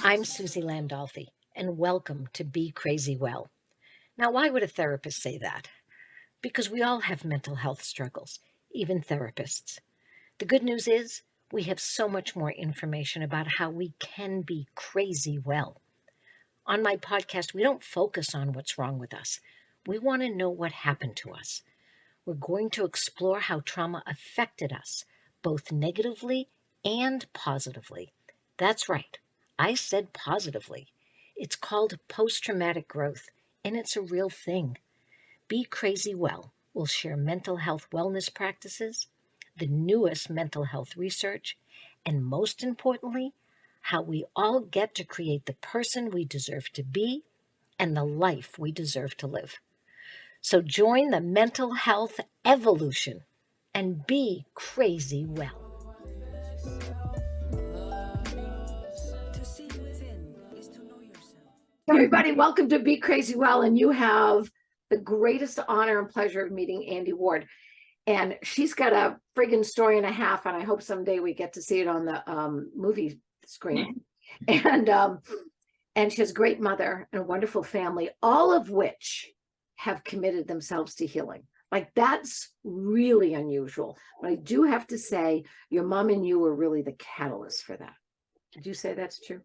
I'm Suzi Landolfi, and welcome to Be Crazy Well. Now, why would a therapist say that? Because we all have mental health struggles, even therapists. The good news is we have so much more information about how we can be crazy well. On my podcast, we don't focus on what's wrong with us. We want to know what happened to us. We're going to explore how trauma affected us, both negatively and positively. That's right. I said positively. It's called post-traumatic growth, and it's a real thing. Be Crazy Well will share mental health wellness practices, the newest mental health research, and most importantly, how we all get to create the person we deserve to be and the life we deserve to live. So join the mental health evolution and be crazy well. Everybody, welcome to Be Crazy Well, and you have the greatest honor and pleasure of meeting Andi Ward. And she's got a friggin' story and a half, and I hope someday we get to see it on the movie screen. And she has a great mother and a wonderful family, all of which have committed themselves to healing. Like, that's really unusual. But I do have to say, your mom and you were really the catalyst for that. Did you say that's true?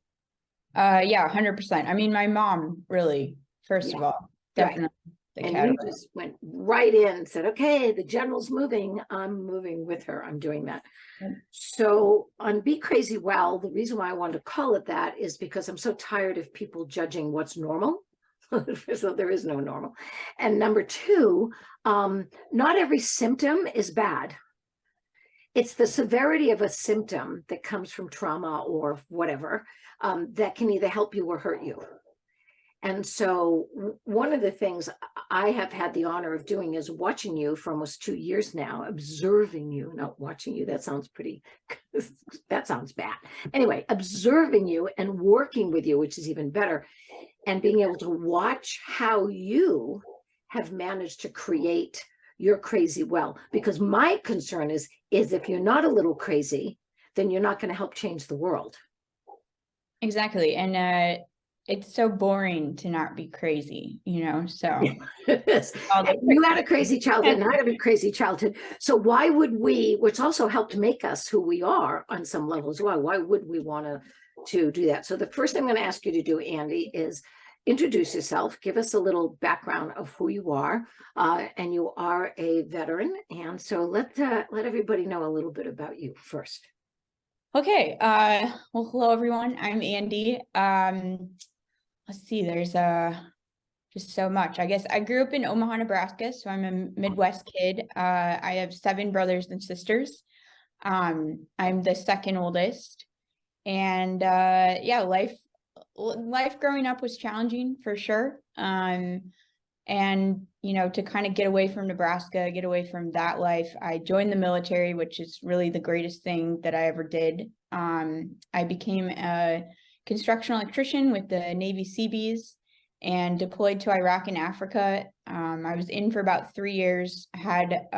Yeah, 100%. I mean, my mom really, first of all, definitely. Right. And you just went right in and said, okay, the general's moving. I'm moving with her. I'm doing that. So on Be Crazy Well, the reason why I wanted to call it that is because I'm so tired of people judging what's normal. So there is no normal. And number two, not every symptom is bad. It's the severity of a symptom that comes from trauma or whatever that can either help you or hurt you. And so one of the things I have had the honor of doing is watching you for almost 2 years now, observing you, not watching you. That sounds that sounds bad. Anyway, observing you and working with you, which is even better, and being able to watch how you have managed to create your crazy well. Because my concern is if you're not a little crazy, then you're not going to help change the world. Exactly. And it's so boring to not be crazy, so. You had a crazy childhood and I had a crazy childhood. So why would we, which also helped make us who we are on some level as well, why would we want to do that? So the first thing I'm going to ask you to do, Andi, is introduce yourself, give us a little background of who you are, and you are a veteran. And so let everybody know a little bit about you first. Okay. Well, hello, everyone. I'm Andi. Let's see, there's just so much. I guess I grew up in Omaha, Nebraska, so I'm a Midwest kid. I have 7 brothers and sisters. I'm the second oldest. And yeah, life growing up was challenging for sure. And to kind of get away from Nebraska, get away from that life, I joined the military, which is really the greatest thing that I ever did. I became a construction electrician with the Navy Seabees and deployed to Iraq and Africa. I was in for about 3 years, had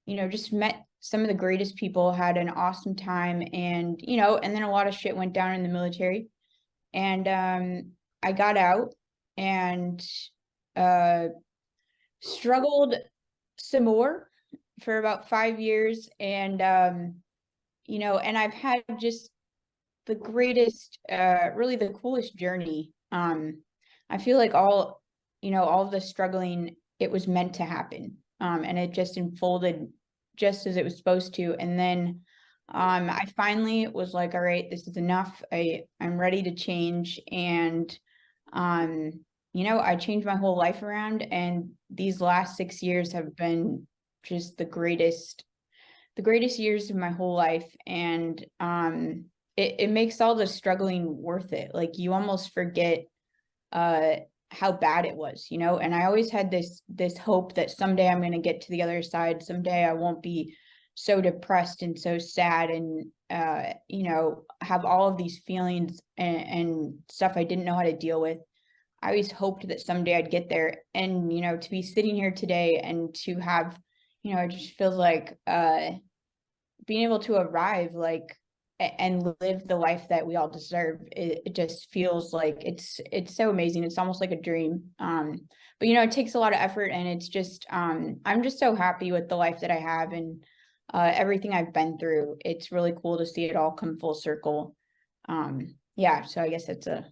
just met some of the greatest people, had an awesome time, and then a lot of shit went down in the military. And I got out and struggled some more for about 5 years. And, and I've had just the greatest, really the coolest journey. I feel like all of the struggling, it was meant to happen. And it just unfolded just as it was supposed to. And then I finally was like, all right, this is enough. I'm ready to change. And, I changed my whole life around, and these last 6 years have been just the greatest years of my whole life. And, it makes all the struggling worth it. Like, you almost forget, how bad it was, and I always had this hope that someday I'm going to get to the other side. Someday I won't be so depressed and so sad and, have all of these feelings and stuff I didn't know how to deal with. I always hoped that someday I'd get there. And, to be sitting here today and to have, it just feels like, being able to arrive, like, and live the life that we all deserve. It just feels like it's so amazing. It's almost like a dream. But it takes a lot of effort, and it's just I'm just so happy with the life that I have, and everything I've been through. It's really cool to see it all come full circle. Yeah, so I guess that's a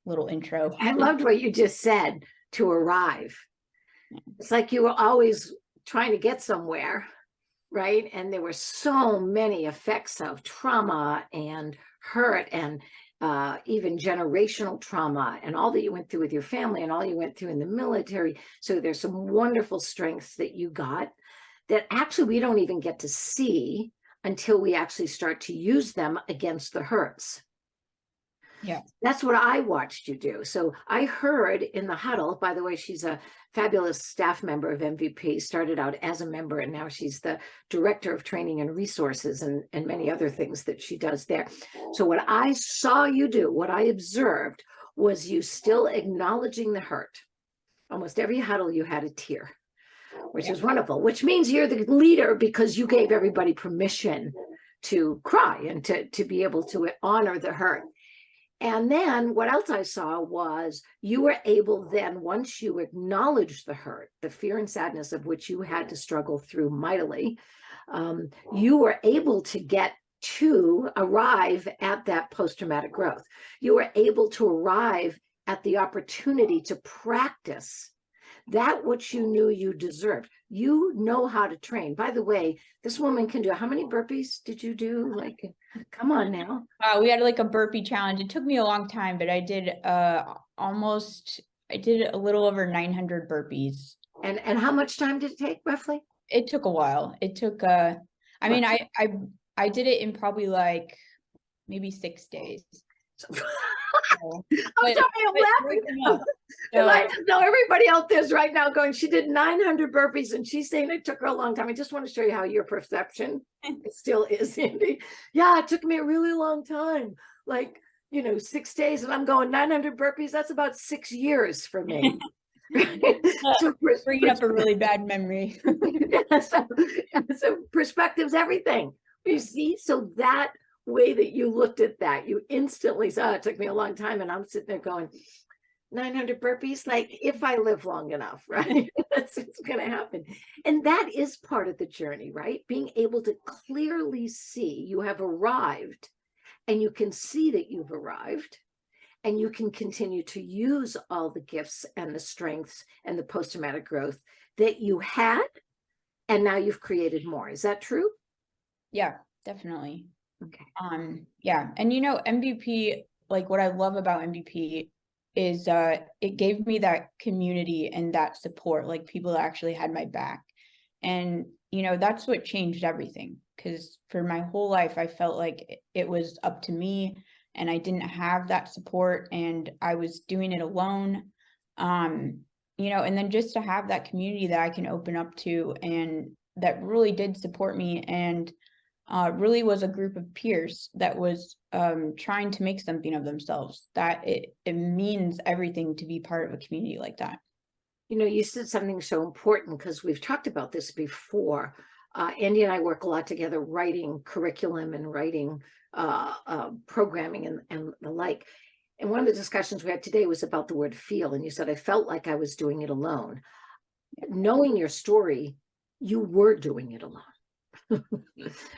little intro. I loved what you just said, to arrive. It's like you were always trying to get somewhere, right? And there were so many effects of trauma and hurt and even generational trauma and all that you went through with your family and all you went through in the military. So there's some wonderful strengths that you got that actually we don't even get to see until we actually start to use them against the hurts. Yeah. That's what I watched you do. So I heard in the huddle, by the way, she's a fabulous staff member of MVP, started out as a member, and now she's the director of training and resources and many other things that she does there. So what I saw you do, what I observed, was you still acknowledging the hurt. Almost every huddle you had a tear, which is wonderful, which means you're the leader because you gave everybody permission to cry and to be able to honor the hurt. And then what else I saw was you were able then, once you acknowledged the hurt, the fear and sadness of which you had to struggle through mightily, you were able to arrive at that post-traumatic growth. You were able to arrive at the opportunity to practice that which you knew you deserved. You know how to train. By the way, this woman can do, how many burpees did you do? Like, come on now. We had like a burpee challenge. It took me a long time, but I did a little over 900 burpees. And how much time did it take roughly? It took a while. It took I mean, I did it in probably like maybe 6 days. I'm laughing. And I just know everybody out there's right now going, she did 900 burpees and she's saying it took her a long time. I just want to show you how your perception it still is, Andi. Yeah, it took me a really long time. Like, 6 days, and I'm going 900 burpees. That's about 6 years for me. So bringing up a really bad memory. so perspective's everything. You see, so that way that you looked at that, you instantly saw it took me a long time, and I'm sitting there going 900 burpees, like if I live long enough, right? That's what's going to happen. And that is part of the journey, right? Being able to clearly see you have arrived, and you can see that you've arrived, and you can continue to use all the gifts and the strengths and the post-traumatic growth that you had, and now you've created more. Is that true? Yeah, definitely. Okay. Yeah. And MVP, like what I love about MVP is it gave me that community and that support, like people that actually had my back. And that's what changed everything, because for my whole life I felt like it was up to me and I didn't have that support and I was doing it alone. And then just to have that community that I can open up to and that really did support me and really was a group of peers that was trying to make something of themselves, that it means everything to be part of a community like that. You said something so important, because we've talked about this before. Andi and I work a lot together, writing curriculum and writing programming and the like. And one of the discussions we had today was about the word feel. And you said, I felt like I was doing it alone. Knowing your story, you were doing it alone.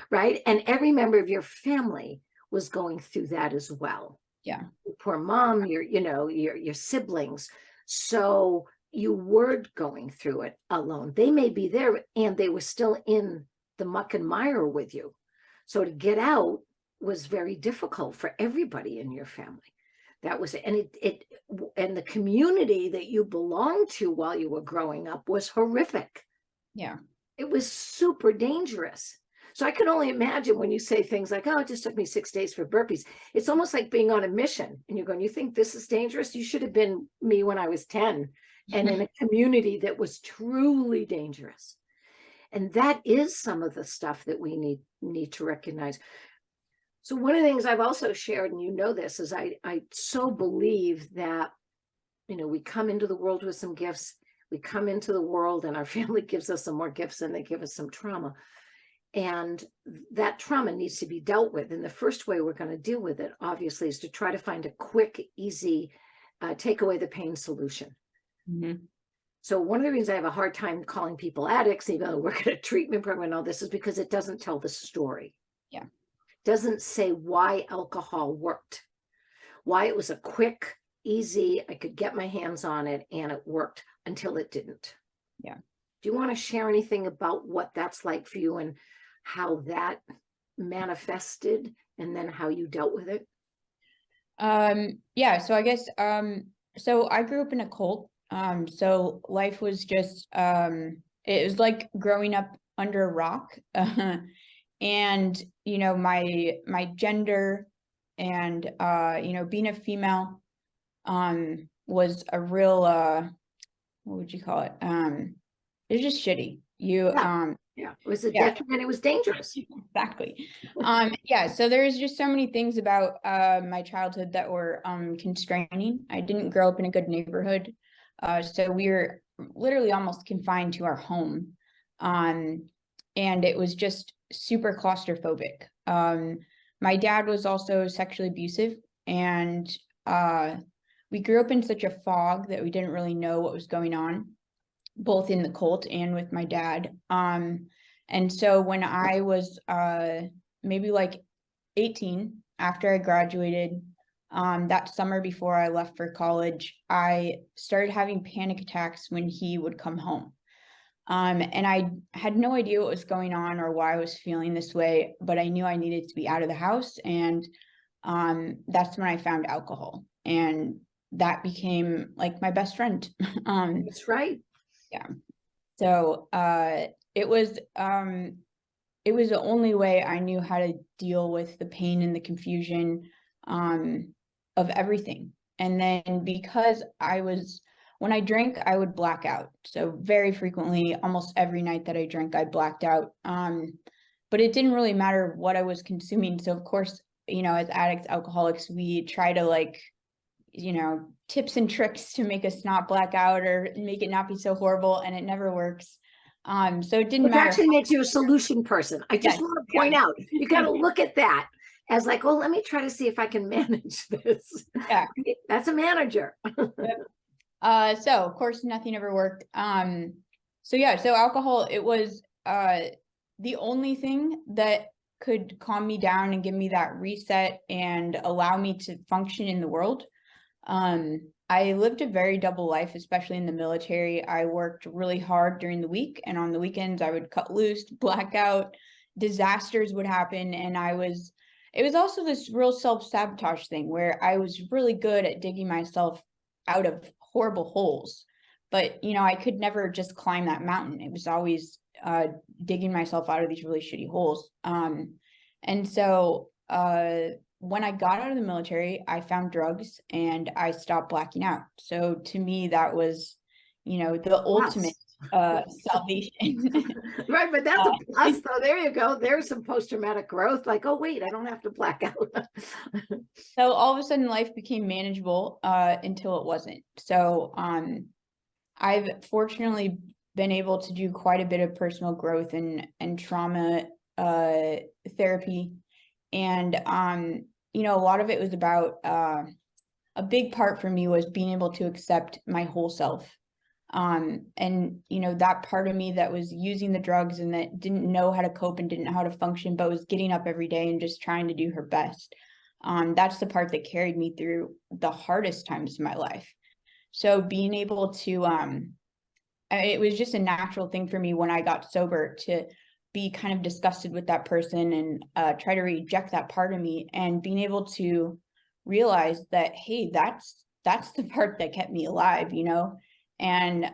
Right? And every member of your family was going through that as well. Yeah. Poor mom, your siblings. So you were going through it alone. They may be there and they were still in the muck and mire with you. So to get out was very difficult for everybody in your family. That was, and and the community that you belonged to while you were growing up was horrific. Yeah. It was super dangerous. So I can only imagine when you say things like, oh, it just took me 6 days for burpees. It's almost like being on a mission and you're going, you think this is dangerous? You should have been me when I was 10 and in a community that was truly dangerous. And that is some of the stuff that we need to recognize. So one of the things I've also shared, and this, is I so believe that, we come into the world with some gifts. We come into the world and our family gives us some more gifts and they give us some trauma. And that trauma needs to be dealt with. And the first way we're going to deal with it, obviously, is to try to find a quick, easy, take away the pain solution. Mm-hmm. So one of the reasons I have a hard time calling people addicts, even though we're at a treatment program and all this, is because it doesn't tell the story. Yeah. Doesn't say why alcohol worked, why it was a quick, easy, I could get my hands on it and it worked until it didn't. Yeah. Do you want to share anything about what that's like for you and how that manifested and then how you dealt with it? Yeah, so I guess so I grew up in a cult. So life was just it was like growing up under a rock. And you know, my gender and you know, being a female was a real what would you call it? It's just shitty. You Yeah, it was a yeah. detriment. It was dangerous. Exactly. Yeah, so there's just so many things about my childhood that were constraining. I didn't grow up in a good neighborhood. So we were literally almost confined to our home. And it was just super claustrophobic. My dad was also sexually abusive, and we grew up in such a fog that we didn't really know what was going on, both in the cult and with my dad. And so when I was maybe like 18, after I graduated, that summer before I left for college, I started having panic attacks when he would come home. And I had no idea what was going on or why I was feeling this way, but I knew I needed to be out of the house. And that's when I found alcohol. And that became like my best friend. That's right. Yeah. So it was the only way I knew how to deal with the pain and the confusion of everything. And then because when I drank, I would black out. So very frequently, almost every night that I drank, I blacked out. But it didn't really matter what I was consuming. So of course, you know, as addicts, alcoholics, we try to like, you know, tips and tricks to make us not black out or make it not be so horrible, and it never works. So it didn't Which matter. actually makes you a solution person. I just want to point out, you got to look at that as like, well, let me try to see if I can manage this. Yeah. That's a manager. So of course nothing ever worked. So yeah, so alcohol, it was the only thing that could calm me down and give me that reset and allow me to function in the world. I lived a very double life, especially in the military. I worked really hard during the week, and on the weekends I would cut loose, black out, disasters would happen. And it was also this real self-sabotage thing where I was really good at digging myself out of horrible holes. But, you know, I could never just climb that mountain. It was always digging myself out of these really shitty holes. And so when I got out of the military, I found drugs and I stopped blacking out. So to me, that was, you know, the ultimate salvation. Right, but that's a plus though. There you go. There's some post-traumatic growth. Like, oh wait, I don't have to black out. So all of a sudden life became manageable until it wasn't. So I've fortunately been able to do quite a bit of personal growth and trauma therapy. And, you know, a lot of it was about, a big part for me was being able to accept my whole self. And, you know, that part of me that was using the drugs and that didn't know how to cope and didn't know how to function, but was getting up every day and just trying to do her best. That's the part that carried me through the hardest times of my life. So being able to, it was just a natural thing for me when I got sober to be kind of disgusted with that person and try to reject that part of me, and being able to realize that, hey, that's the part that kept me alive, you know, and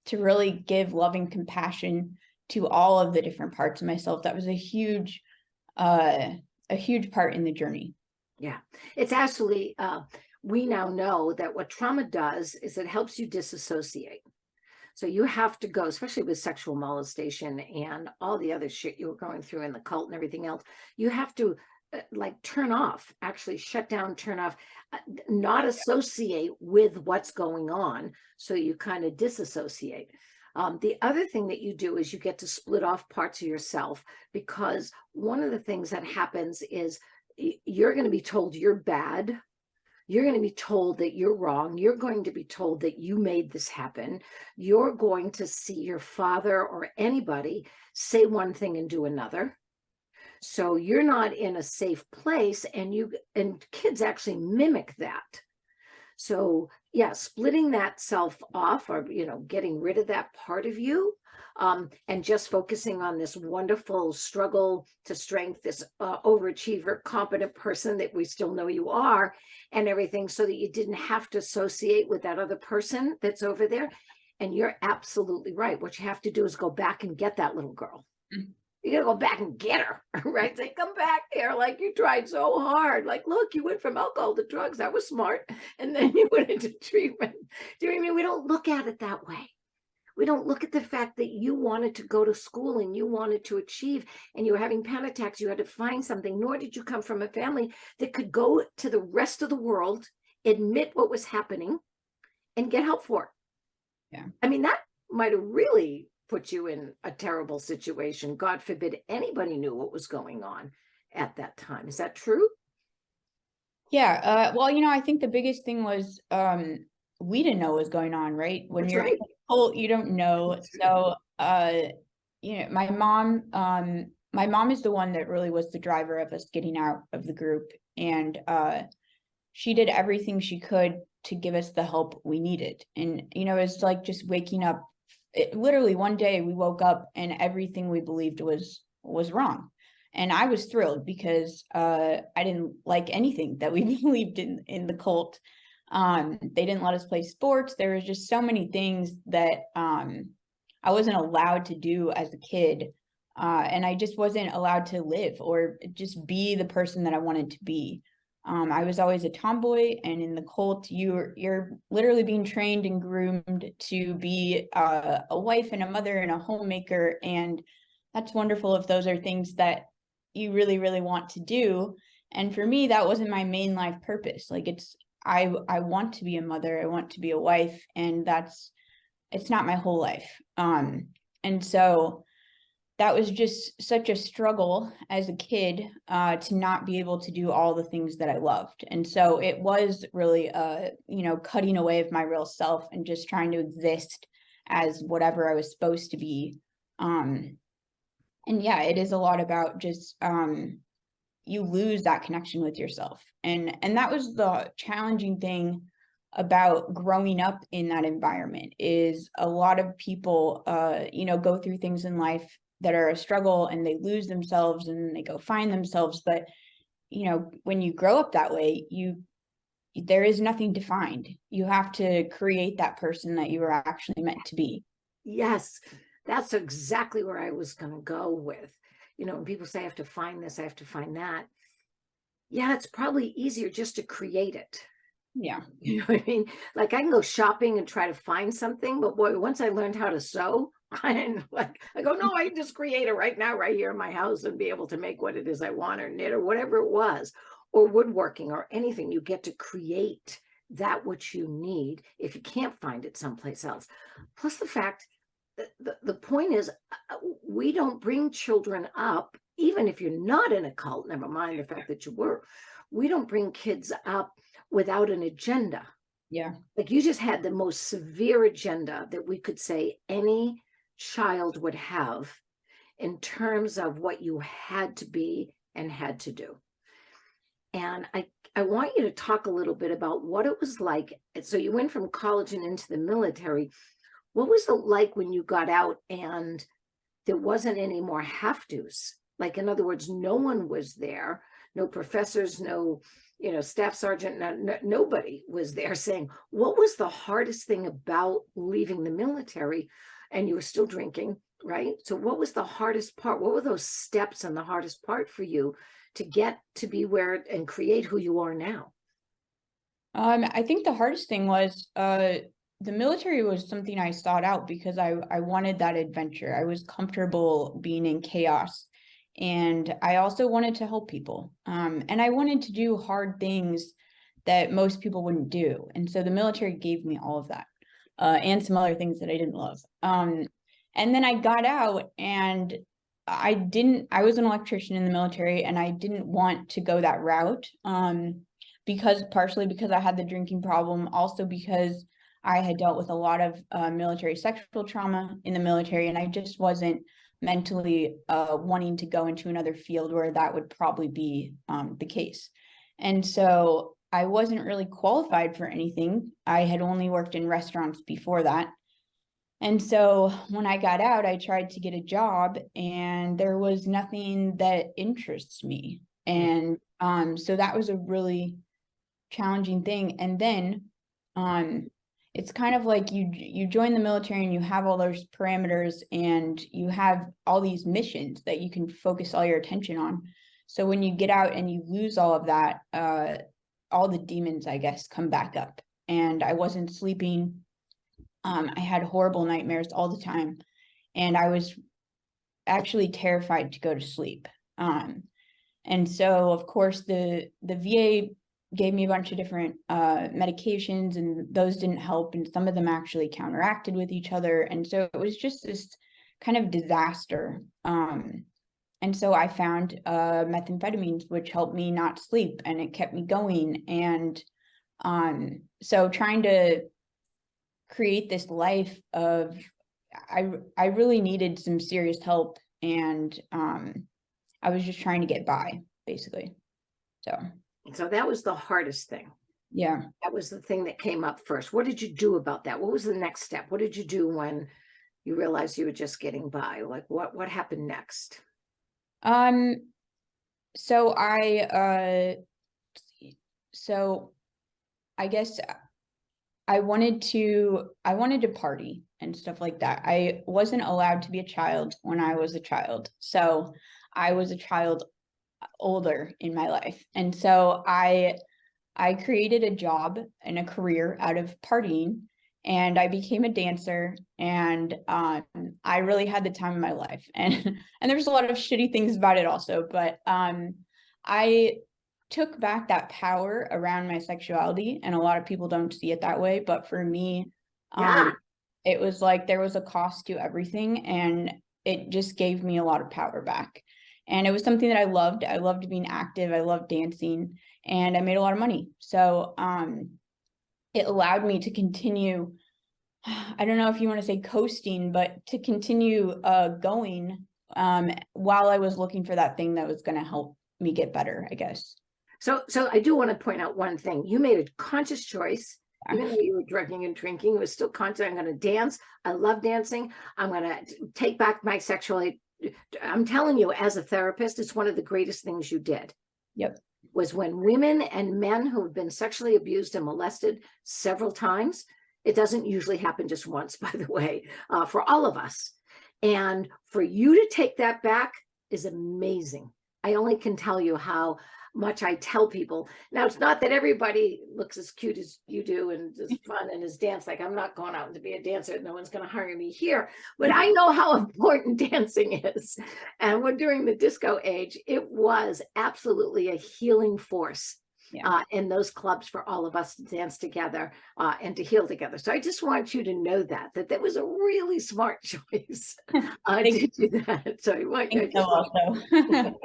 to really give loving compassion to all of the different parts of myself. That was a huge part in the journey. Yeah, it's actually, we now know that what trauma does is it helps you disassociate. So you have to go, especially with sexual molestation and all the other shit you were going through in the cult and everything else, you have to like turn off, actually shut down, turn off, not associate with what's going on. So you kind of disassociate. The other thing that you do is you get to split off parts of yourself, because one of the things that happens is you're going to be told you're bad. You're going to be told that you're wrong. You're going to be told that you made this happen. You're going to see your father or anybody say one thing and do another. So you're not in a safe place, and kids actually mimic that. So yeah, splitting that self off, or getting rid of that part of you, and just focusing on this wonderful struggle to strength, this overachiever, competent person that we still know you are, and everything, so that you didn't have to associate with that other person that's over there. And you're absolutely right. What you have to do is go back and get that little girl. You gotta go back and get her, right? Say, come back here, like you tried so hard. Like, look, you went from alcohol to drugs. That was smart. And then you went into treatment. Do you know what I mean? We don't look at it that way. We don't look at the fact that you wanted to go to school and you wanted to achieve, and you were having panic attacks. You had to find something, nor did you come from a family that could go to the rest of the world, admit what was happening, and get help for it. Yeah. I mean, that might have really put you in a terrible situation. God forbid anybody knew what was going on at that time. Is that true? Yeah. Well, I think the biggest thing was we didn't know what was going on, right? When That's you're right. in a cult, you don't know. So my mom is the one that really was the driver of us getting out of the group. And she did everything she could to give us the help we needed. And it's like just waking up. Literally one day we woke up and everything we believed was wrong. And I was thrilled because I didn't like anything that we believed in the cult. They didn't let us play sports. There was just so many things that I wasn't allowed to do as a kid. And I just wasn't allowed to live or just be the person that I wanted to be. I was always a tomboy, and in the cult, you're literally being trained and groomed to be a wife and a mother and a homemaker, and that's wonderful if those are things that you really, really want to do. And for me, that wasn't my main life purpose. Like I want to be a mother, I want to be a wife, and it's not my whole life. And so that was just such a struggle as a kid to not be able to do all the things that I loved. And so it was really, cutting away of my real self and just trying to exist as whatever I was supposed to be. And yeah, it is a lot about just you lose that connection with yourself. And that was the challenging thing about growing up in that environment, is a lot of people, go through things in life that are a struggle and they lose themselves and they go find themselves. But, when you grow up that way, there is nothing defined. You have to create that person that you were actually meant to be. Yes, that's exactly where I was going to go with. When people say I have to find this, I have to find that. Yeah, it's probably easier just to create it. Yeah. You know what I mean? Like, I can go shopping and try to find something, but boy, once I learned how to sew, I go, no, I can just create it right now, right here in my house, and be able to make what it is I want, or knit, or whatever it was, or woodworking, or anything. You get to create that which you need if you can't find it someplace else. Plus the fact that the point is, we don't bring children up, even if you're not in a cult, never mind the fact that you were, we don't bring kids up without an agenda. Yeah. Like, you just had the most severe agenda that we could say any child would have, in terms of what you had to be and had to do. And I want you to talk a little bit about what it was like. So you went from college and into the military. What was it like when you got out and there wasn't any more have-tos? Like, in other words, no one was there, no professors, no staff sergeant, nobody was there saying, what was the hardest thing about leaving the military? And you were still drinking, right? So what was the hardest part? What were those steps and the hardest part for you to get to be where and create who you are now? I think the hardest thing was the military was something I sought out because I wanted that adventure. I was comfortable being in chaos. And I also wanted to help people. And I wanted to do hard things that most people wouldn't do. And so the military gave me all of that. and some other things that I didn't love. And then I got out, and I was an electrician in the military, and I didn't want to go that route, partially because I had the drinking problem, also because I had dealt with a lot of military sexual trauma in the military, and I just wasn't mentally wanting to go into another field where that would probably be the case. And so I wasn't really qualified for anything. I had only worked in restaurants before that. And so when I got out, I tried to get a job, and there was nothing that interests me. And so that was a really challenging thing. And then it's kind of like you join the military, and you have all those parameters, and you have all these missions that you can focus all your attention on. So when you get out and you lose all of that, all the demons, I guess, come back up. And I wasn't sleeping. I had horrible nightmares all the time, and I was actually terrified to go to sleep. And so, of course, the VA gave me a bunch of different medications, and those didn't help, and some of them actually counteracted with each other. And so it was just this kind of disaster. And so I found methamphetamines, which helped me not sleep, and it kept me going. And so trying to create this life of, I really needed some serious help, and I was just trying to get by, basically. So that was the hardest thing. Yeah. That was the thing that came up first. What did you do about that? What was the next step? What did you do when you realized you were just getting by? Like what happened next? So I guess I wanted to party and stuff like that. I wasn't allowed to be a child when I was a child. So I was a child older in my life. And so I created a job and a career out of partying, and I became a dancer, and I really had the time of my life. And there's a lot of shitty things about it also, but I took back that power around my sexuality, and a lot of people don't see it that way, but for me, it was like there was a cost to everything, and it just gave me a lot of power back. And it was something that I loved. I loved being active. I loved dancing, and I made a lot of money. So it allowed me to continue, I don't know if you want to say coasting, but to continue going while I was looking for that thing that was going to help me get better, I guess. So I do want to point out one thing. You made a conscious choice. Even though you were drinking and drinking, it was still conscious. I'm going to dance. I love dancing. I'm going to take back my sexuality. I'm telling you, as a therapist, it's one of the greatest things you did. Yep. Was when women and men who have been sexually abused and molested several times, it doesn't usually happen just once, by the way, for all of us. And for you to take that back is amazing. I only can tell you how much I tell people. Now, it's not that everybody looks as cute as you do and is fun and is dance. Like, I'm not going out to be a dancer. No one's going to hire me here. But I know how important dancing is. And when during the disco age, it was absolutely a healing force. In those clubs for all of us to dance together and to heal together. So I just want you to know that was a really smart choice to do that. So well, and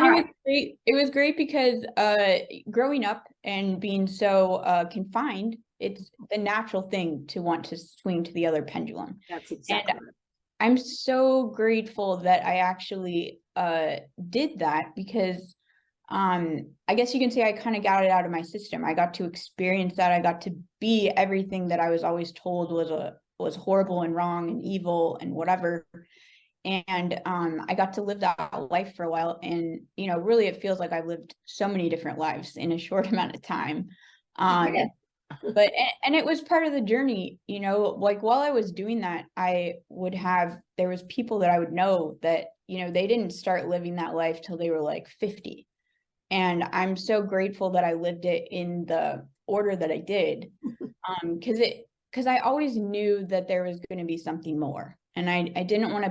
it was great. It was great because growing up and being so confined, it's the natural thing to want to swing to the other pendulum. That's exactly right. I'm so grateful that I actually did that, because I guess you can say I kind of got it out of my system. I got to experience that. I got to be everything that I was always told was horrible and wrong and evil and whatever. And I got to live that life for a while. And, really it feels like I've lived so many different lives in a short amount of time. But it was part of the journey, like while I was doing that, there was people that I would know that, they didn't start living that life till they were like 50. And I'm so grateful that I lived it in the order that I did, because I always knew that there was going to be something more. And I didn't want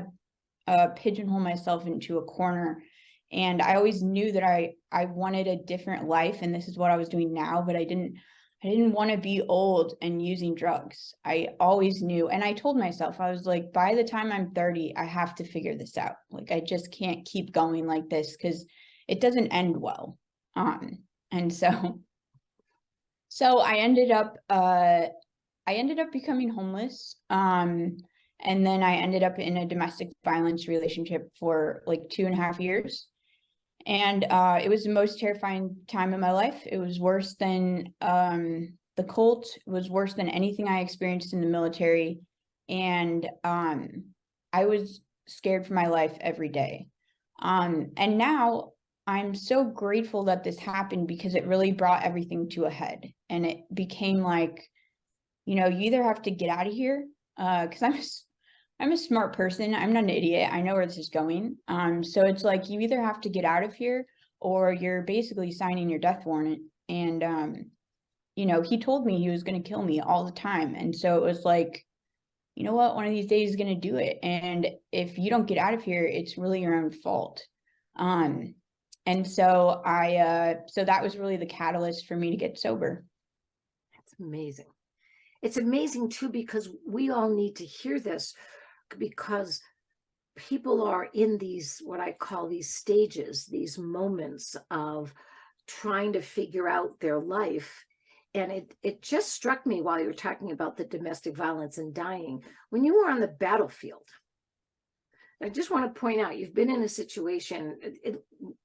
to pigeonhole myself into a corner. And I always knew that I wanted a different life, and this is what I was doing now, but I didn't I didn't want to be old and using drugs. I always knew. And I told myself, I was like, by the time I'm 30, I have to figure this out. Like, I just can't keep going like this because it doesn't end well. And so I ended up becoming homeless. And then I ended up in a domestic violence relationship for like 2.5 years. And it was the most terrifying time of my life. It was worse than the cult. It was worse than anything I experienced in the military. And I was scared for my life every day. And now I'm so grateful that this happened because it really brought everything to a head. And it became like, you either have to get out of here, because I'm a smart person. I'm not an idiot. I know where this is going. So it's like, you either have to get out of here or you're basically signing your death warrant. And, he told me he was going to kill me all the time. And so it was like, you know what, one of these days is going to do it. And if you don't get out of here, it's really your own fault. And so so that was really the catalyst for me to get sober. That's amazing. It's amazing too, because we all need to hear this, because people are in these, what I call these stages, these moments of trying to figure out their life. And it just struck me while you were talking about the domestic violence and dying, when you were on the battlefield. I just want to point out, you've been in a situation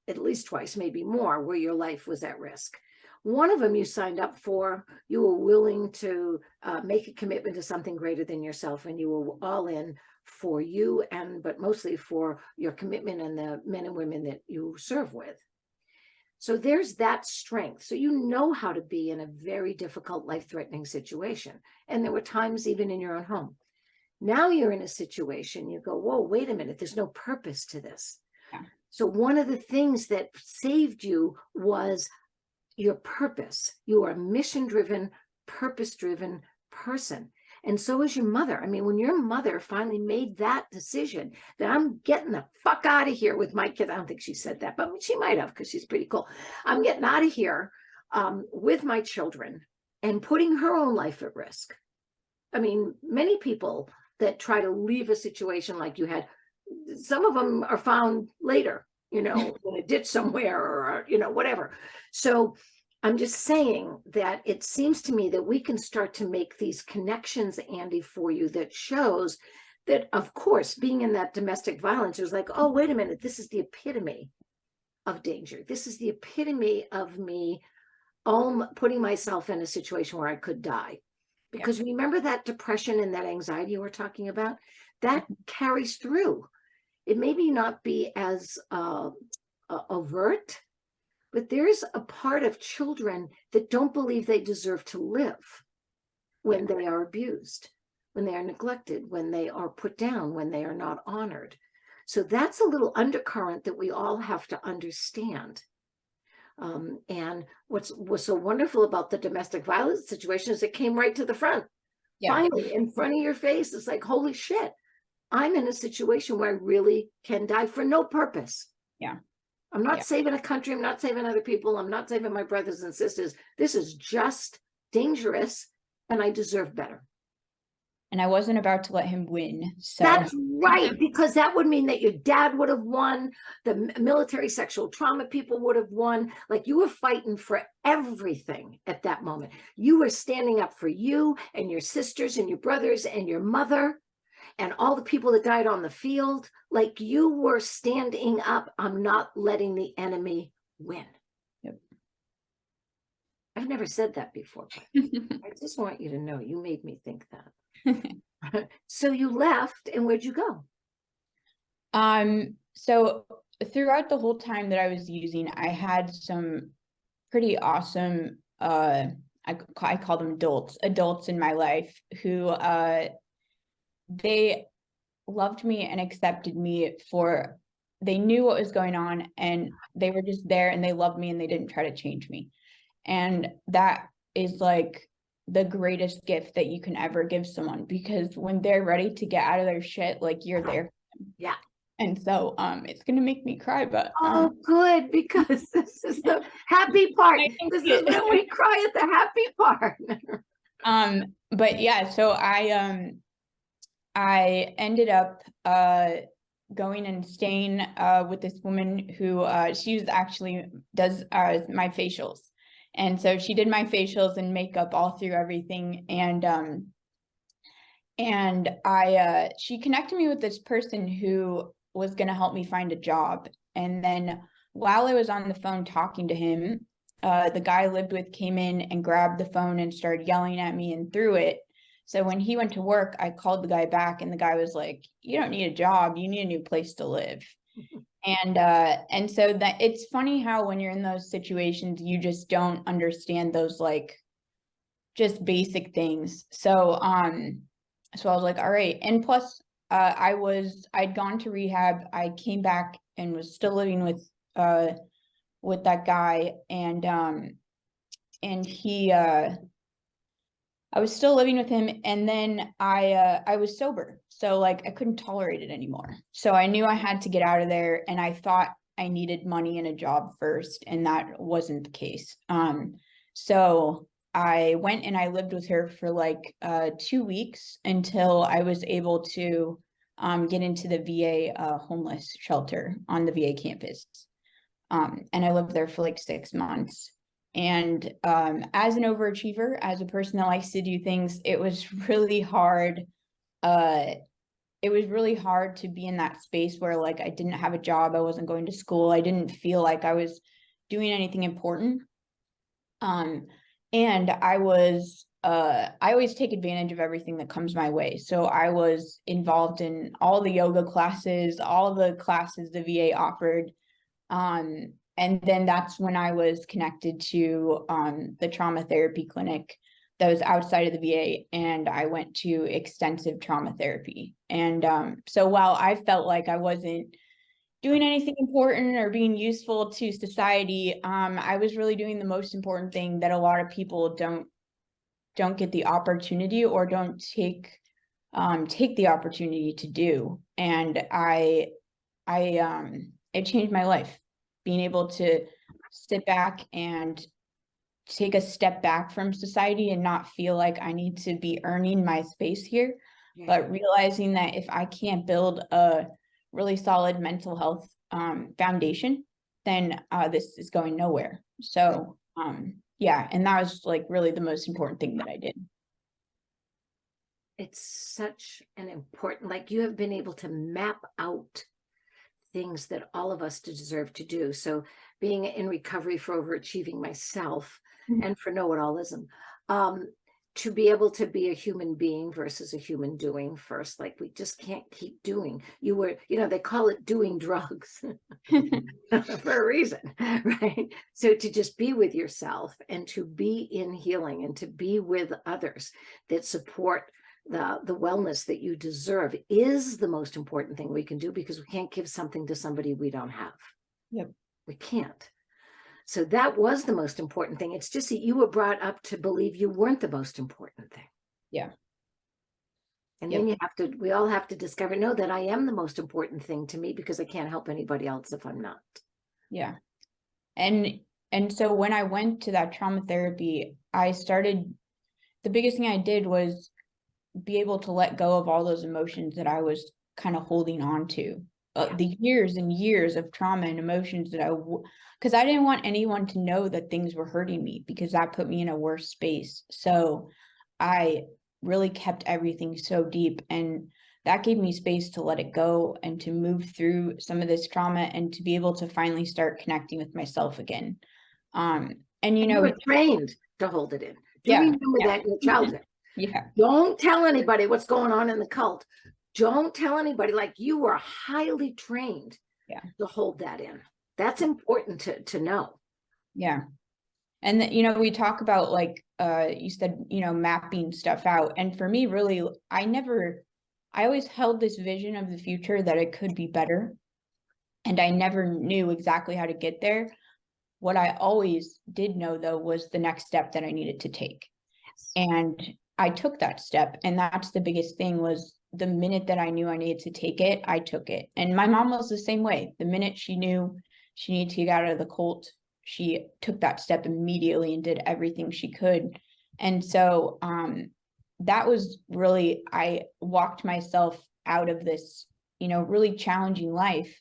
at least twice, maybe more, where your life was at risk. One of them you signed up for, you were willing to make a commitment to something greater than yourself, and you were all in for you, but mostly for your commitment and the men and women that you serve with. So there's that strength. So you know how to be in a very difficult, life-threatening situation. And there were times even in your own home. Now you're in a situation, you go, whoa, wait a minute, there's no purpose to this. Yeah. So one of the things that saved you was your purpose. You are a mission-driven, purpose-driven person. And so is your mother. I mean, when your mother finally made that decision that I'm getting the fuck out of here with my kids, I don't think she said that, but she might have, because she's pretty cool. I'm getting out of here with my children, and putting her own life at risk. I mean, many people that try to leave a situation like you had, some of them are found later, in a ditch somewhere, or, whatever. So I'm just saying that it seems to me that we can start to make these connections, Andi, for you, that shows that, of course, being in that domestic violence is like, oh, wait a minute, this is the epitome of danger. This is the epitome of me putting myself in a situation where I could die. Because remember that depression and that anxiety you were talking about, that carries through. It maybe not be as overt, but there's a part of children that don't believe they deserve to live when they are abused, when they are neglected, when they are put down, when they are not honored. So that's a little undercurrent that we all have to understand. And what's so wonderful about the domestic violence situation is it came right to the front. Finally, in front of your face. It's like, holy shit, I'm in a situation where I really can die for no purpose. Yeah. I'm not saving a country. I'm not saving other people. I'm not saving my brothers and sisters. This is just dangerous, and I deserve better. And I wasn't about to let him win. So that's right, because that would mean that your dad would have won, the military sexual trauma people would have won. Like, you were fighting for everything at that moment. You were standing up for you and your sisters and your brothers and your mother and all the people that died on the field. Like, you were standing up. I'm not letting the enemy win. Yep. I've never said that before, but I just want you to know you made me think that. So you left, and where'd you go? So throughout the whole time that I was using, I had some pretty awesome, I call them adults in my life who, they loved me and accepted me they knew what was going on, and they were just there, and they loved me, and they didn't try to change me. And that is like the greatest gift that you can ever give someone, because when they're ready to get out of their shit, like, you're there. Yeah. And so it's gonna make me cry, but Oh, good, because this is the happy part. I can This see is it. when we cry at the happy part. But yeah, so I ended up going and staying with this woman who she was actually does my facials. And so she did my facials and makeup all through everything. And I she connected me with this person who was going to help me find a job. And then while I was on the phone talking to him, the guy I lived with came in and grabbed the phone and started yelling at me and threw it. So when he went to work, I called the guy back, and the guy was like, "You don't need a job, you need a new place to live." And so that it's funny how when you're in those situations, you just don't understand those like just basic things. So so I was like, all right. And plus I'd gone to rehab. I came back and was still living with that guy, and he I was still living with him, and then I was sober. So like I couldn't tolerate it anymore. So I knew I had to get out of there, and I thought I needed money and a job first, and that wasn't the case. So I went and I lived with her for like 2 weeks until I was able to get into the VA homeless shelter on the VA campus. And I lived there for like 6 months. And as an overachiever, as a person that likes to do things, it was really hard. It was really hard to be in that space where like I didn't have a job, I wasn't going to school, I didn't feel like I was doing anything important. And I always take advantage of everything that comes my way. So I was involved in all the yoga classes, all the classes the VA offered. And then that's when I was connected to the trauma therapy clinic that was outside of the VA, and I went to extensive trauma therapy. And so while I felt like I wasn't doing anything important or being useful to society, I was really doing the most important thing that a lot of people don't get the opportunity or don't take the opportunity to do. And it changed my life, being able to sit back and take a step back from society and not feel like I need to be earning my space here, but realizing that if I can't build a really solid mental health foundation, then this is going nowhere. So yeah, and that was like really the most important thing that I did. It's such an important, like you have been able to map out things that all of us deserve to do. So being in recovery for overachieving myself and for know-it-allism, to be able to be a human being versus a human doing first, like we just can't keep doing. You were, they call it doing drugs for a reason, right? So to just be with yourself and to be in healing and to be with others that support the wellness that you deserve is the most important thing we can do, because we can't give something to somebody we don't have. Yep. We can't. So that was the most important thing. It's just that you were brought up to believe you weren't the most important thing. Yeah. And then we all have to discover, no, that I am the most important thing to me, because I can't help anybody else if I'm not. Yeah. And so when I went to that trauma therapy, the biggest thing I did was be able to let go of all those emotions that I was kind of holding on to. The years and years of trauma and emotions that because I didn't want anyone to know that things were hurting me, because that put me in a worse space. So I really kept everything so deep, and that gave me space to let it go and to move through some of this trauma and to be able to finally start connecting with myself again. And you were trained to hold it in. Do you remember that in your childhood? Yeah. Don't tell anybody what's going on in the cult. Don't tell anybody. Like, you were highly trained to hold that in. That's important to know. Yeah. And we talk about like you said, mapping stuff out. And for me, really, I always held this vision of the future that it could be better. And I never knew exactly how to get there. What I always did know, though, was the next step that I needed to take. And I took that step. And that's the biggest thing, was the minute that I knew I needed to take it, I took it. And my mom was the same way. The minute she knew she needed to get out of the cult, she took that step immediately and did everything she could. And so that was really, I walked myself out of this, really challenging life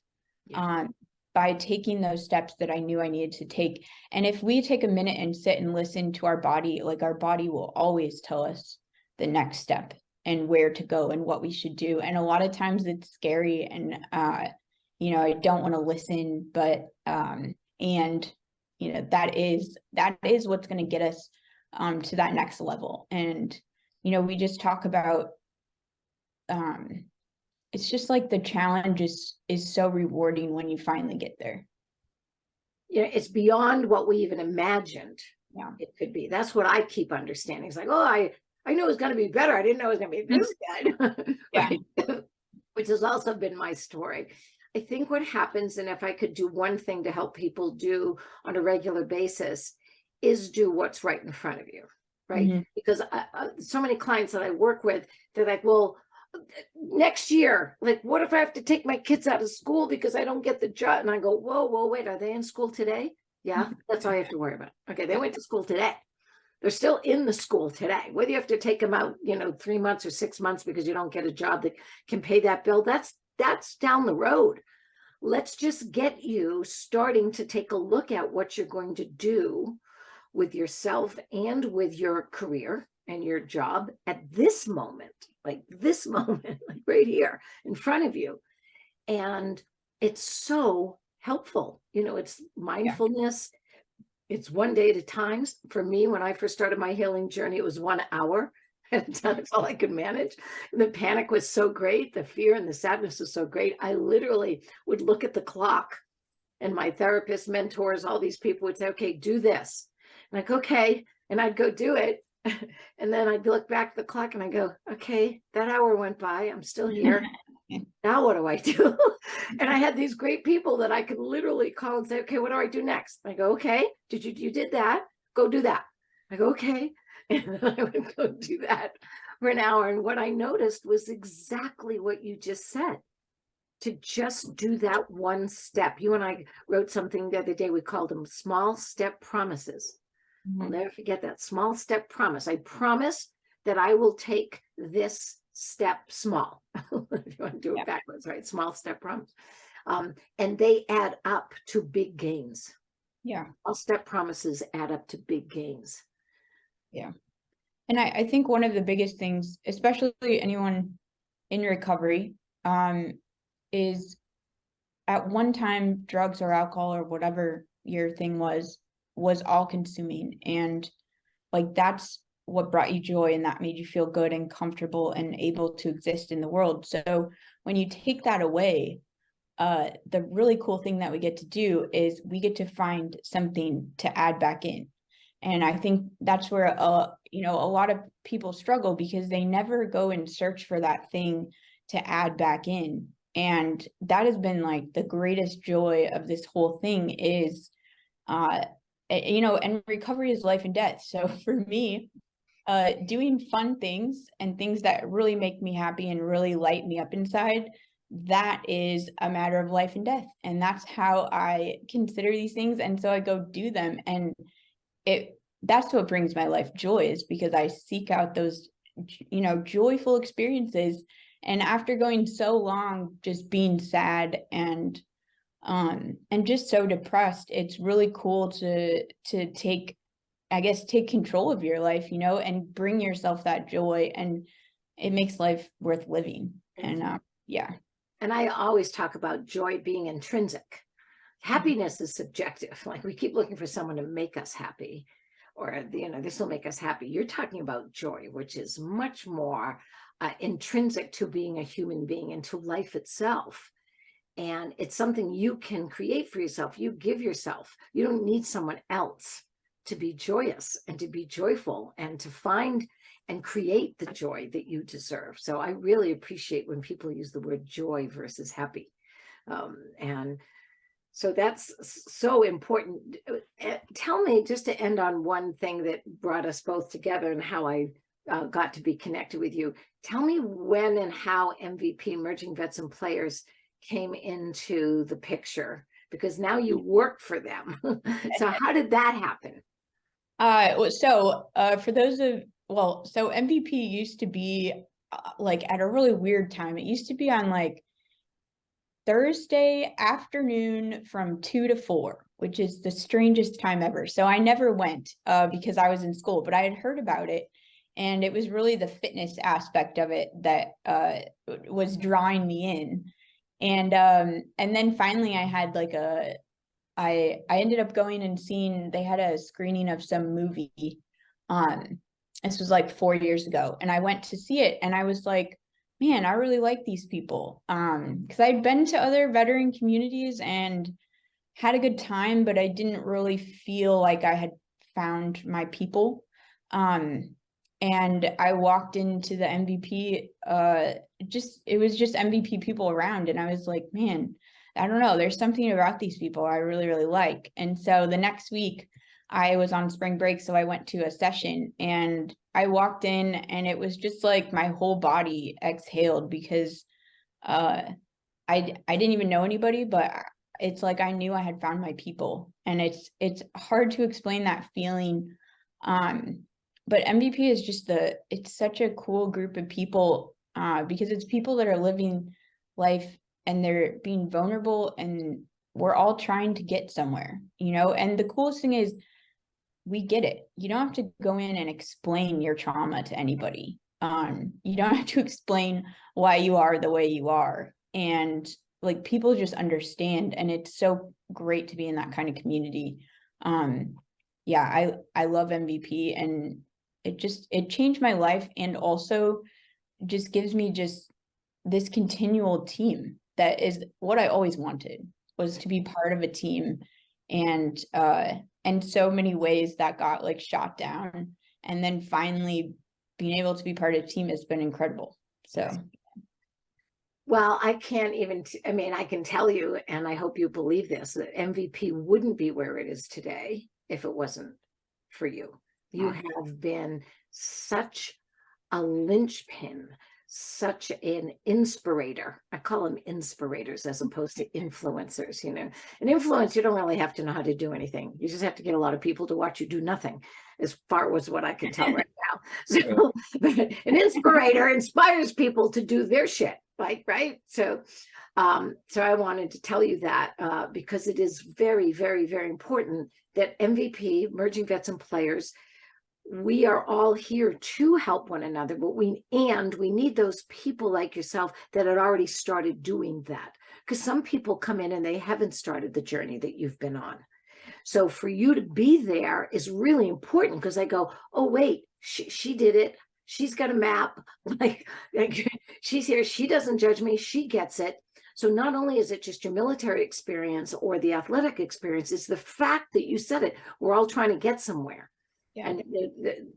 by taking those steps that I knew I needed to take. And if we take a minute and sit and listen to our body, like our body will always tell us the next step and where to go and what we should do. And a lot of times it's scary and, I don't want to listen, but, that is what's going to get us to that next level. And, we just talk about, it's just like the challenge is so rewarding when you finally get there. Yeah, it's beyond what we even imagined. Yeah, it could be. That's what I keep understanding. It's like, oh, I knew it was going to be better. I didn't know it was going to be this good. Yeah. Right? Which has also been my story. I think what happens, and if I could do one thing to help people do on a regular basis, is do what's right in front of you, right? Mm-hmm. Because so many clients that I work with, they're like, well, next year, like, what if I have to take my kids out of school because I don't get the job? And I go, whoa, wait, are they in school today? Yeah, that's all you have to worry about. Okay, they went to school today. They're still in the school today. Whether you have to take them out, 3 months or 6 months because you don't get a job that can pay that bill, that's down the road. Let's just get you starting to take a look at what you're going to do with yourself and with your career and your job at this moment, like right here in front of you. And it's so helpful. It's mindfulness. Yeah. It's one day at a time. For me, when I first started my healing journey, it was 1 hour at a time. That's all I could manage. And the panic was so great. The fear and the sadness was so great. I literally would look at the clock, and my therapist, mentors, all these people would say, okay, do this. I'm like, okay. And I'd go do it. And then I'd look back at the clock and I go, okay, that hour went by. I'm still here. Now what do I do? And I had these great people that I could literally call and say, okay, what do I do next? I go, okay, you did that. Go do that. I go, okay. And then I would go do that for an hour. And what I noticed was exactly what you just said, to just do that one step. You and I wrote something the other day. We called them small step promises. I'll never forget that. Small step promise. I promise that I will take this step small. If you want to do it backwards, right? Small step promise. And they add up to big gains. Yeah. Small step promises add up to big gains. Yeah. And I think one of the biggest things, especially anyone in recovery, is at one time drugs or alcohol or whatever your thing was all consuming. And like, that's what brought you joy and that made you feel good and comfortable and able to exist in the world. So when you take that away, the really cool thing that we get to do is we get to find something to add back in. And I think that's where, a lot of people struggle because they never go and search for that thing to add back in. And that has been like the greatest joy of this whole thing is, and recovery is life and death. So for me, doing fun things and things that really make me happy and really light me up inside, that is a matter of life and death. And that's how I consider these things. And so I go do them. And that's what brings my life joy, is because I seek out those, joyful experiences. And after going so long, just being sad and just so depressed, it's really cool to take control of your life, and bring yourself that joy, and it makes life worth living. And yeah. And I always talk about joy being intrinsic. Happiness is subjective. Like, we keep looking for someone to make us happy, or, this will make us happy. You're talking about joy, which is much more intrinsic to being a human being and to life itself. And it's something you can create for yourself. You give yourself. You don't need someone else to be joyous and to be joyful and to find and create the joy that you deserve. So I really appreciate when people use the word joy versus happy. And so that's so important. Tell me, just to end on one thing that brought us both together and how I got to be connected with you. Tell me when and how MVP, Emerging Vets and Players, came into the picture, because now you work for them. So how did that happen? For those of, so MVP used to be like at a really weird time. It used to be on like Thursday afternoon from 2 to 4, which is the strangest time ever. So I never went because I was in school, but I had heard about it. And it was really the fitness aspect of it that was drawing me in. And then finally I had like I ended up going and seeing, they had a screening of some movie. This was like 4 years ago, and I went to see it, and I was like, man, I really like these people. Because I'd been to other veteran communities and had a good time, but I didn't really feel like I had found my people. And I walked into the MVP, it was just MVP people around. And I was like, man, I don't know, there's something about these people I really, really like. And so the next week I was on spring break, so I went to a session and I walked in and it was just like my whole body exhaled because I didn't even know anybody, but it's like I knew I had found my people. And it's hard to explain that feeling. But MVP is just it's such a cool group of people because it's people that are living life and they're being vulnerable, and we're all trying to get somewhere, and the coolest thing is we get it. You don't have to go in and explain your trauma to anybody. You don't have to explain why you are the way you are. And like people just understand, and it's so great to be in that kind of community. Yeah, I love MVP, and it changed my life, and also just gives me just this continual team that is what I always wanted, was to be part of a team. And so many ways that got like shot down, and then finally being able to be part of a team has been incredible. So well, I can't even I can tell you, and I hope you believe this, that MVP wouldn't be where it is today if it wasn't for you. You have been such a linchpin, such an inspirator. I call them inspirators as opposed to influencers. An influence, you don't really have to know how to do anything. You just have to get a lot of people to watch you do nothing, as far as what I can tell right now. So an inspirator inspires people to do their shit, right? So I wanted to tell you that because it is very, very, very important that MVP, Emerging Vets and Players, we are all here to help one another, but we need those people like yourself that had already started doing that, because some people come in and they haven't started the journey that you've been on. So for you to be there is really important, because I go, oh wait, she did it, she's got a map, like she's here, she doesn't judge me, she gets it. So not only is it just your military experience or the athletic experience, it's the fact that you said it, we're all trying to get somewhere. Yeah. And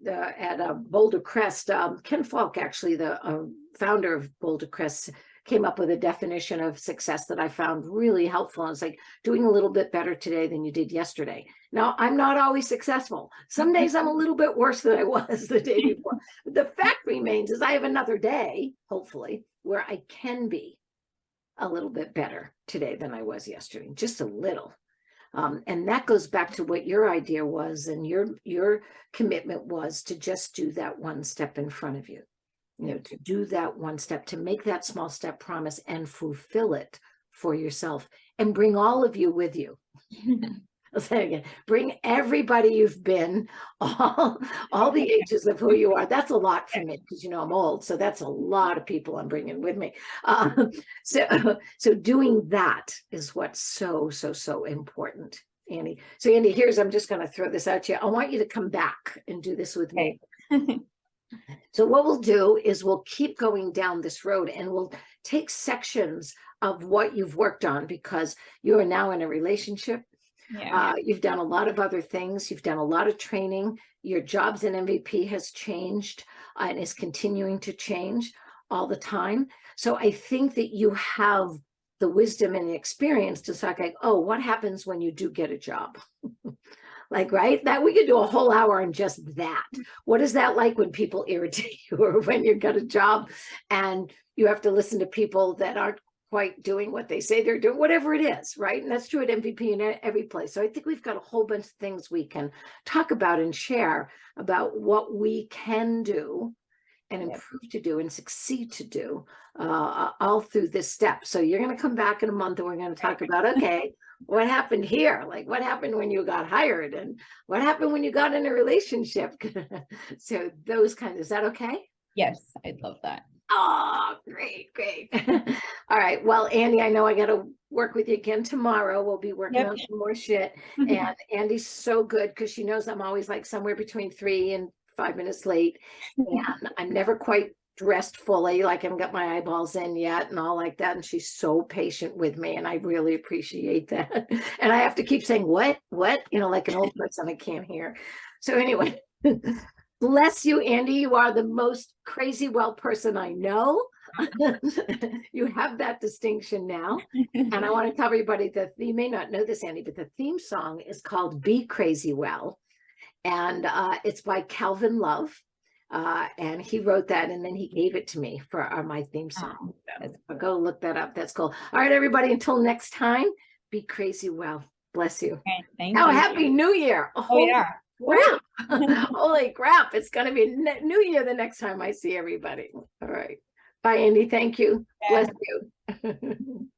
at Boulder Crest, Ken Falk, actually the founder of Boulder Crest, came up with a definition of success that I found really helpful. And it's like doing a little bit better today than you did yesterday. Now, I'm not always successful. Some days I'm a little bit worse than I was the day before. But the fact remains is I have another day, hopefully, where I can be a little bit better today than I was yesterday, just a little. And that goes back to what your idea was, and your commitment was to just do that one step in front of you, to do that one step, to make that small step promise and fulfill it for yourself, and bring all of you with you. I'll say it again, bring everybody you've been, all the ages of who you are. That's a lot for me, because I'm old, so that's a lot of people I'm bringing with me. So doing that is what's so important, Andi. So Andi, I'm just going to throw this out to you. I want you to come back and do this with me. So what we'll do is we'll keep going down this road, and we'll take sections of what you've worked on, because you are now in a relationship. Yeah. You've done a lot of other things. You've done a lot of training. Your jobs in MVP has changed and is continuing to change all the time. So I think that you have the wisdom and the experience to say, like, oh, what happens when you do get a job? Like, right? That we could do a whole hour on just that. What is that like when people irritate you, or when you've got a job and you have to listen to people that aren't quite doing what they say they're doing, whatever it is, right? And that's true at MVP in every place. So I think we've got a whole bunch of things we can talk about and share about what we can do and improve to do and succeed to do all through this step. So you're going to come back in a month and we're going to talk about, okay, what happened here? Like, what happened when you got hired, and what happened when you got in a relationship? So those kinds, is that okay? Yes, I'd love that. Oh, great, great. All right. Well, Andi, I know I got to work with you again tomorrow. We'll be working on some more shit. And Andi's so good because she knows I'm always like somewhere between 3 and 5 minutes late. And I'm never quite dressed fully, like I haven't got my eyeballs in yet and all like that. And she's so patient with me, and I really appreciate that. And I have to keep saying, what, like an old person I can't hear. So anyway, bless you, Andi. You are the most crazy well person I know. You have that distinction now. And I want to tell everybody that you may not know this, Andi, but the theme song is called Be Crazy Well. And it's by Calvin Love. And he wrote that, and then he gave it to me for my theme song. I'll go look that up. That's cool. All right, everybody, until next time, be crazy well. Bless you. Okay, thank Oh, you. Happy New Year. Oh, yeah. Crap. Holy crap. It's going to be New Year the next time I see everybody. All right. Bye, Andi. Thank you. Yeah. Bless you.